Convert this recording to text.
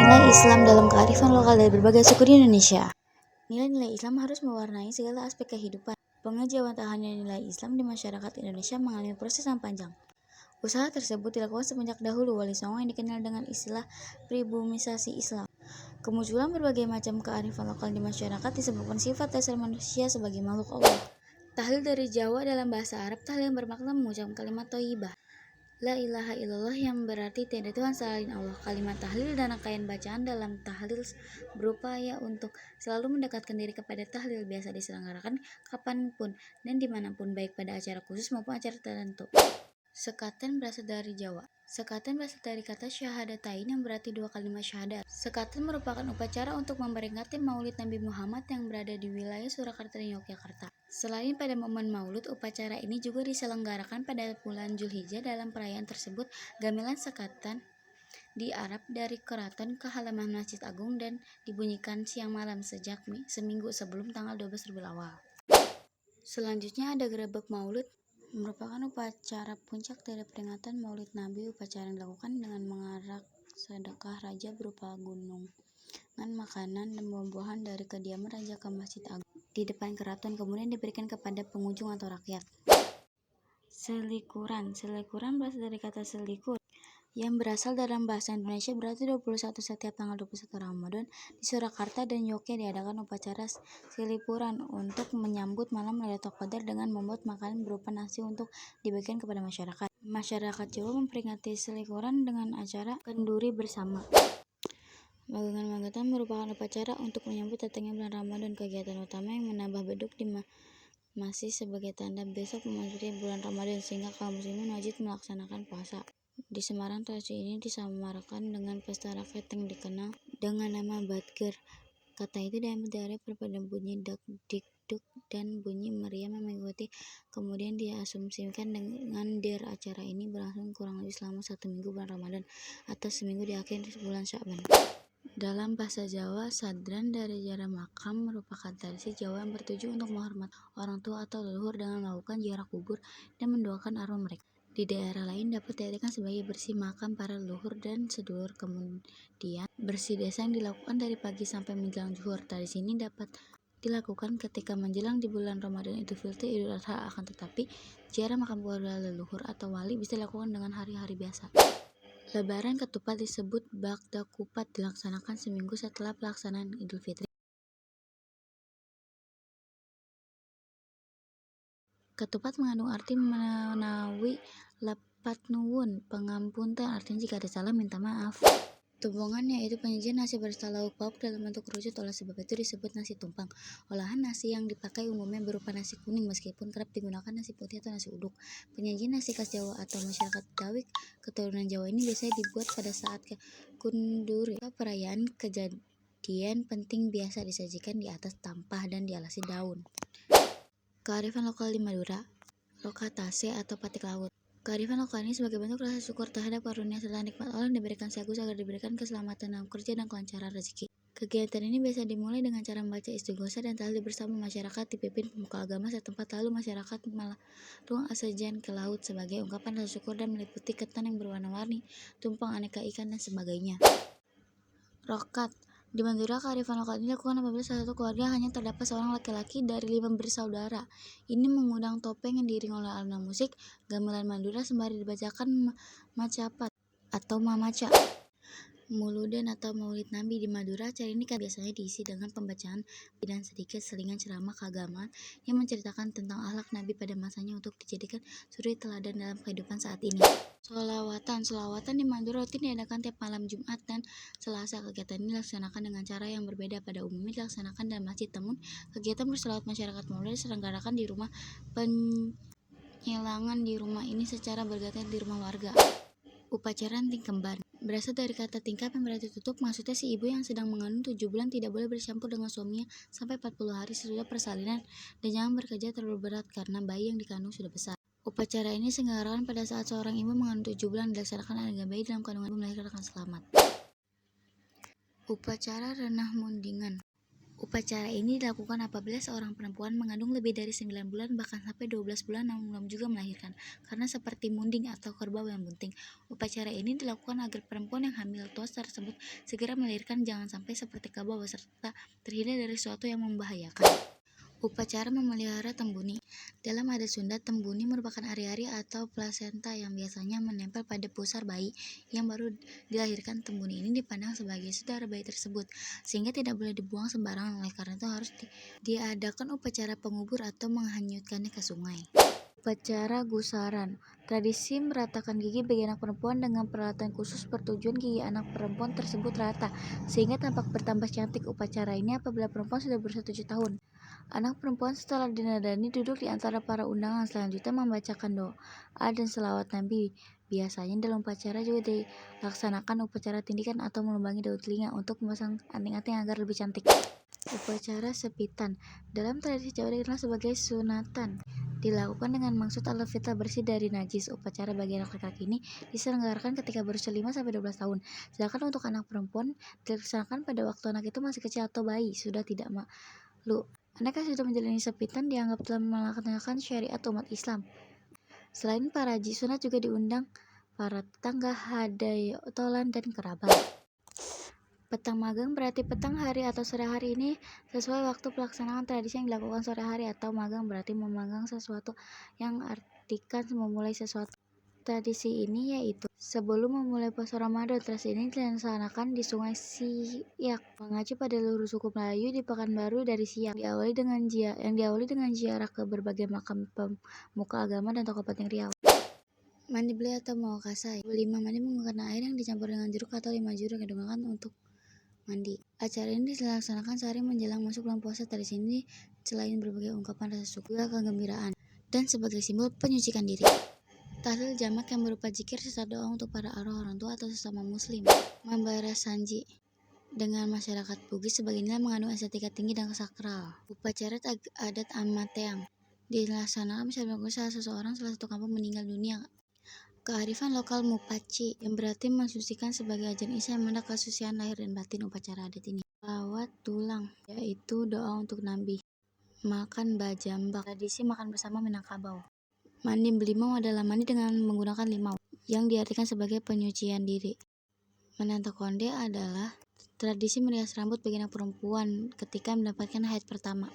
Nilai Islam dalam kearifan lokal dari berbagai suku di Indonesia. Nilai-nilai Islam harus mewarnai segala aspek kehidupan. Pengejawataannya nilai Islam di masyarakat Indonesia mengalami proses yang panjang. Usaha tersebut dilakukan semenjak dahulu Wali Songo yang dikenal dengan istilah pribumisasi Islam. Kemunculan berbagai macam kearifan lokal di masyarakat disebabkan sifat dasar manusia sebagai makhluk Allah. Tahlil dari Jawa dalam bahasa Arab, tahlil yang bermakna mengucapkan kalimat thayyibah. La ilaha illallah yang berarti tiada Tuhan selain Allah. Kalimat tahlil dan rangkaian bacaan dalam tahlil berupaya untuk selalu mendekatkan diri kepada tahlil, biasa diselenggarakan kapanpun dan dimanapun, baik pada acara khusus maupun acara tertentu. Sekaten berasal dari Jawa. Sekaten berasal dari kata syahadatain yang berarti dua kalimat syahadat. Sekaten merupakan upacara untuk memperingati Maulid Nabi Muhammad yang berada di wilayah Surakarta dan Yogyakarta. Selain pada momen Maulid, upacara ini juga diselenggarakan pada bulan Zulhijjah. Dalam perayaan tersebut, gamelan sekaten diarap dari keraton ke halaman Masjid Agung dan dibunyikan siang malam sejak seminggu sebelum tanggal 12 Rabiul Awal. Selanjutnya ada Grebek Maulid, merupakan upacara puncak dari peringatan Maulid Nabi. Upacara yang dilakukan dengan mengarak sedekah raja berupa gunungan makanan dan buah-buahan dari kediaman raja ke Masjid Agung di depan keraton, kemudian diberikan kepada pengunjung atau rakyat. Selikuran berasal dari kata selikur yang berasal dalam bahasa Indonesia berarti 21 setiap tanggal 21 Ramadan. Di Surakarta dan Yogyakarta diadakan upacara selipuran untuk menyambut malam Lailatul Qadar dengan membuat makanan berupa nasi untuk dibagikan kepada masyarakat. Masyarakat Jawa memperingati selikuran dengan acara kenduri bersama. Magetan merupakan upacara untuk menyambut datangnya bulan Ramadan. Kegiatan utama yang menambah beduk di masih sebagai tanda besok memasuki bulan Ramadan, sehingga kaum muslimin wajib melaksanakan puasa. Di Semarang, tradisi ini disamarkan dengan pesta rakyat yang dikenal dengan nama Badger. Kata itu diambil dari perpaduan bunyi dak-dik-duk dan bunyi meriam yang mengikuti. Kemudian diasumsikan dengan dir. Acara ini berlangsung kurang lebih selama 1 minggu bulan Ramadan atau seminggu di akhir bulan Sya'ban. Dalam bahasa Jawa, sadran dari ziarah makam merupakan tradisi Jawa yang bertuju untuk menghormati orang tua atau leluhur dengan melakukan ziarah kubur dan mendoakan arwah mereka. Di daerah lain dapat diartikan sebagai bersih makam para leluhur dan sedulur. Kemudian bersih desa yang dilakukan dari pagi sampai menjelang zuhur. Tradisi ini dapat dilakukan ketika menjelang di bulan Ramadan, Idul Fitri, Idul Adha. Akan tetapi ziarah makam keluarga leluhur atau wali bisa dilakukan dengan hari-hari biasa. Lebaran ketupat disebut Bagda Kupat, dilaksanakan seminggu setelah pelaksanaan Idul Fitri. Ketupat mengandung arti menawi lepat nuwun, pengampunten, artinya jika ada salah minta maaf. Tumpangan yaitu penyajian nasi berserta lauk pauk dalam bentuk kerucut, oleh sebab itu disebut nasi tumpang. Olahan nasi yang dipakai umumnya berupa nasi kuning, meskipun kerap digunakan nasi putih atau nasi uduk. Penyajian nasi khas Jawa atau masyarakat Betawi keturunan Jawa ini biasanya dibuat pada saat kenduri. Perayaan kejadian penting biasa disajikan di atas tampah dan dialasi daun. Kearifan lokal di Madura, lokatase atau patik laut. Kearifan lokal ini sebagai bentuk rasa syukur terhadap karunia serta nikmat Allah yang diberikan si Agus agar diberikan keselamatan dalam kerja dan kelancaran rezeki. Kegiatan ini biasa dimulai dengan cara membaca istighosah dan tahlil bersama masyarakat dipimpin pemuka agama setempat, lalu masyarakat melarung sajian ke laut sebagai ungkapan rasa syukur dan meliputi ketan yang berwarna-warni, tumpang aneka ikan dan sebagainya. Rokat. Di Madura, kearifan lokal ini dilakukan apabila salah satu keluarga hanya terdapat seorang laki-laki dari 5 bersaudara. Ini mengundang topeng yang diiringi oleh alunan musik, gamelan Madura sembari dibacakan macapat atau mamaca. Muludan atau Maulid Nabi di Madura, acara ini biasanya diisi dengan pembacaan dan sedikit selingan ceramah keagamaan yang menceritakan tentang akhlak Nabi pada masanya untuk dijadikan suri teladan dalam kehidupan saat ini. Sholawatan di Madura rutin diadakan tiap malam Jumat dan Selasa. Kegiatan ini dilaksanakan dengan cara yang berbeda. Pada umumnya dilaksanakan dalam masjid, namun kegiatan bersolawat masyarakat mulai diselenggarakan di rumah penyelangan di rumah ini secara bergantian di rumah warga. Upacara Tingkemban berasal dari kata tingkap yang berarti tutup. Maksudnya si ibu yang sedang mengandung 7 bulan tidak boleh bercampur dengan suaminya sampai 40 hari sesudah persalinan, dan jangan bekerja terlalu berat karena bayi yang dikandung sudah besar. Upacara ini diselenggarakan pada saat seorang ibu mengandung 7 bulan, dilaksanakan agar bayi dalam kandungan ibu melahirkan selamat. Upacara Renah Mundingan. Upacara ini dilakukan apabila seorang perempuan mengandung lebih dari 9 bulan bahkan sampai 12 bulan namun belum juga melahirkan. Karena seperti munding atau kerbau yang bunting, upacara ini dilakukan agar perempuan yang hamil tuas tersebut segera melahirkan, jangan sampai seperti kerbau serta terhindar dari sesuatu yang membahayakan. Upacara memelihara tembuni. Dalam adat Sunda, tembuni merupakan ari-ari atau plasenta yang biasanya menempel pada pusar bayi yang baru dilahirkan. Tembuni ini dipandang sebagai saudara bayi tersebut, sehingga tidak boleh dibuang sembarangan. Oleh karena itu harus diadakan upacara pengubur atau menghanyutkannya ke sungai. Upacara gusaran. Tradisi meratakan gigi bagi anak perempuan dengan peralatan khusus bertujuan gigi anak perempuan tersebut rata, sehingga tampak bertambah cantik. Upacara ini apabila perempuan sudah berusia 7 tahun. Anak perempuan setelah dinadani duduk di antara para undangan, selanjutnya membacakan doa dan selawat Nabi. Biasanya dalam upacara juga dilaksanakan upacara tindikan atau melumbangi daun telinga untuk memasang anting-anting agar lebih cantik. Upacara sepitan. Dalam tradisi Jawa dikenal sebagai sunatan. Dilakukan dengan maksud alat vital bersih dari najis. Upacara bagi anak laki-laki ini diselenggarakan ketika berusia 5-12 tahun. Sedangkan untuk anak perempuan dilaksanakan pada waktu anak itu masih kecil atau bayi, sudah tidak malu. Anak yang sudah menjalani sepitan dianggap telah melaksanakan syariat umat Islam. Selain para haji sunat juga diundang para tetangga, hadayatolan, dan kerabat. Petang magang berarti petang hari atau sore hari. Ini sesuai waktu pelaksanaan tradisi yang dilakukan sore hari, atau magang berarti memagang sesuatu yang artikan memulai sesuatu. Tradisi ini yaitu sebelum memulai puasa Ramadan. Tradisi ini dilaksanakan di Sungai Siak, mengacu pada leluhur suku Melayu di Pekanbaru dari Siak, yang diawali dengan ziarah ke berbagai makam pemuka agama dan tokoh penting Riau. Mandi beli atau mawakasai. 5. Mandi menggunakan air yang dicampur dengan jeruk atau 5 jeruk yang digunakan untuk mandi. Acara ini dilaksanakan sehari menjelang masuk bulan puasa. Tradisi ini selain berbagai ungkapan rasa syukur, kegembiraan, dan sebagai simbol penyucikan diri. Tahlil jamak yang berupa zikir serta doa untuk para arwah orang tua atau sesama muslim. Membara sanji dengan masyarakat Bugis sebagai nilai mengandung estetika tinggi dan sakral. Upacara adat Amateang dilaksanakan misalnya salah satu kampung meninggal dunia. Kearifan lokal Mupaci, yang berarti mensucikan sebagai ajaran Islam yang mendak kesucian lahir dan batin. Upacara adat ini lawat tulang, yaitu doa untuk Nabi. Makan bajambak, tradisi makan bersama Minangkabau. Mandi belimau adalah mandi dengan menggunakan limau, yang diartikan sebagai penyucian diri. Menata konde adalah tradisi merias rambut bagi anak perempuan ketika mendapatkan haid pertama.